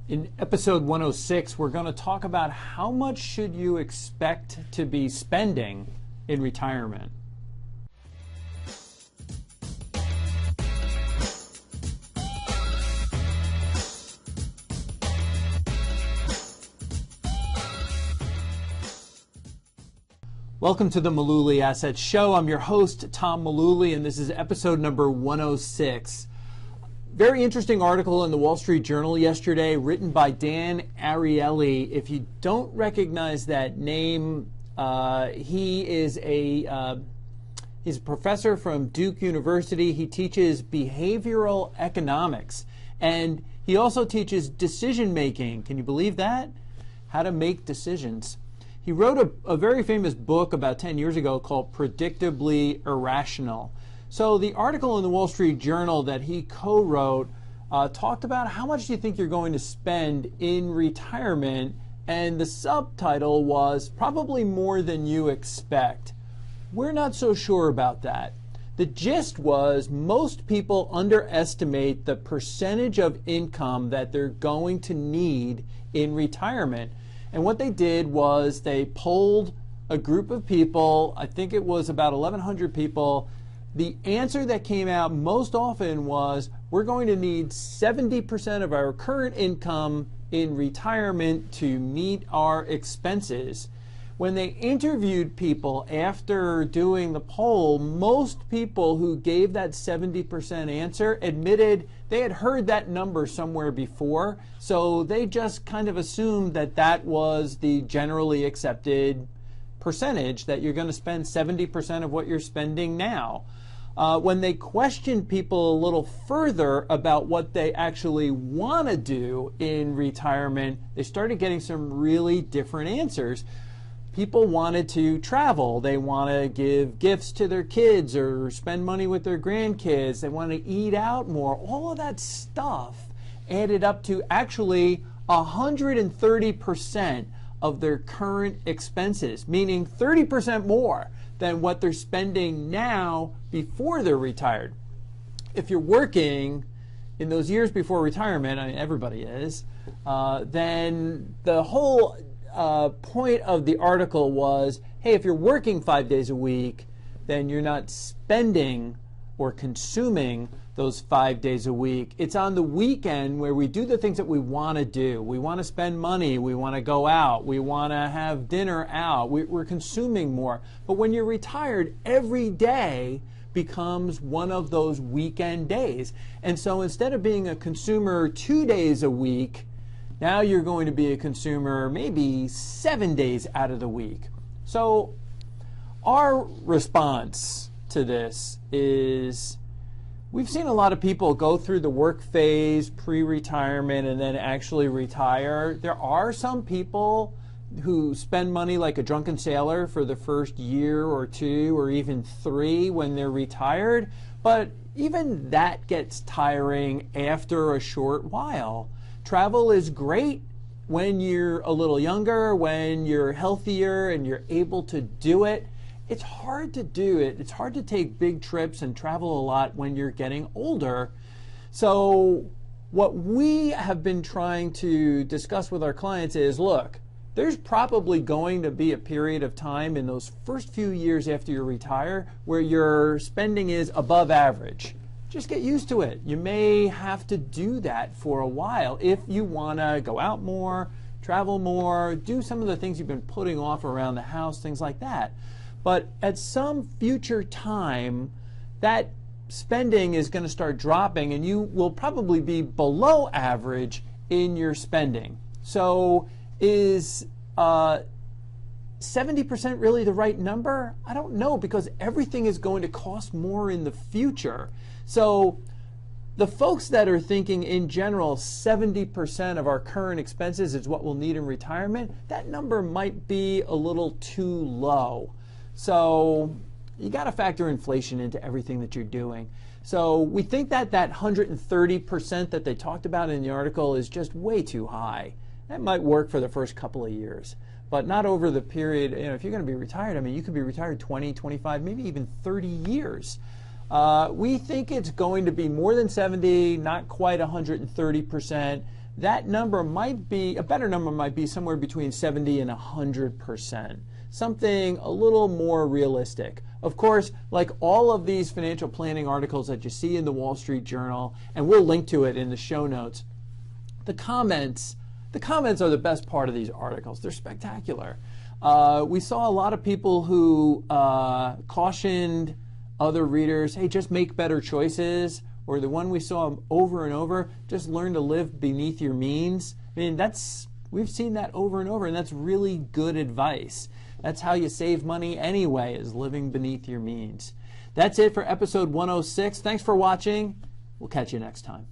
In episode 106, we're going to talk about how much should you expect to be spending in retirement. Welcome to the Mullooly Asset Show. I'm your host, Tom Mullooly, and this is episode number 106. Very interesting article in the Wall Street Journal yesterday, written by Dan Ariely. If you don't recognize that name, he's a professor from Duke University. He teaches behavioral economics, and he also teaches decision making. Can you believe that? How to make decisions. He wrote a very famous book about 10 years ago called Predictably Irrational. So the article in the Wall Street Journal that he co-wrote talked about how much do you think you're going to spend in retirement, and the subtitle was probably more than you expect. We're not so sure about that. The gist was most people underestimate the percentage of income that they're going to need in retirement. And what they did was they polled a group of people, I think it was about 1,100 people. The answer that came out most often was we're going to need 70% of our current income in retirement to meet our expenses. When they interviewed people after doing the poll, most people who gave that 70% answer admitted they had heard that number somewhere before, so they just kind of assumed that that was the generally accepted percentage, that you're going to spend 70% of what you're spending now. When they questioned people a little further about what they actually want to do in retirement, they started getting some really different answers. People wanted to travel. They want to give gifts to their kids or spend money with their grandkids. They want to eat out more. All of that stuff added up to actually 130% of their current expenses, meaning 30% more than what they're spending now before they're retired. If you're working in those years before retirement, I mean everybody is, then the whole point of the article was, hey, if you're working 5 days a week, then you're not spending or consuming those 5 days a week. It's on the weekend where we do the things that we want to do. We want to spend money. We want to go out. We want to have dinner out. We're consuming more. But when you're retired, every day becomes one of those weekend days. And so instead of being a consumer 2 days a week, now you're going to be a consumer maybe 7 days out of the week. So our response to this is we've seen a lot of people go through the work phase, pre-retirement, and then actually retire. There are some people who spend money like a drunken sailor for the first year or two or even 3 when they're retired, but even that gets tiring after a short while. Travel is great when you're a little younger, when you're healthier and you're able to do it. It's hard to do it. It's hard to take big trips and travel a lot when you're getting older. So what we have been trying to discuss with our clients is, look, there's probably going to be a period of time in those first few years after you retire where your spending is above average. Just get used to it. You may have to do that for a while if you want to go out more, travel more, do some of the things you've been putting off around the house, things like that. But at some future time, that spending is going to start dropping and you will probably be below average in your spending. So is 70% really the right number? I don't know, because everything is going to cost more in the future. So the folks that are thinking in general 70% of our current expenses is what we'll need in retirement, that number might be a little too low. So you got to factor inflation into everything that you're doing. So we think that that 130% that they talked about in the article is just way too high. That might work for the first couple of years, but not over the period. You know, if you're going to be retired, I mean, you could be retired 20, 25, maybe even 30 years. We think it's going to be more than 70, not quite 130%, that number might be, a better number might be somewhere between 70 and 100%. Something a little more realistic. Of course, like all of these financial planning articles that you see in the Wall Street Journal, and we'll link to it in the show notes, the comments are the best part of these articles. They're spectacular. We saw a lot of people who cautioned other readers, hey, just make better choices, or the one we saw over and over, just learn to live beneath your means. I mean, we've seen that over and over, and that's really good advice. That's how you save money anyway, is living beneath your means. That's it for episode 106. Thanks for watching. We'll catch you next time.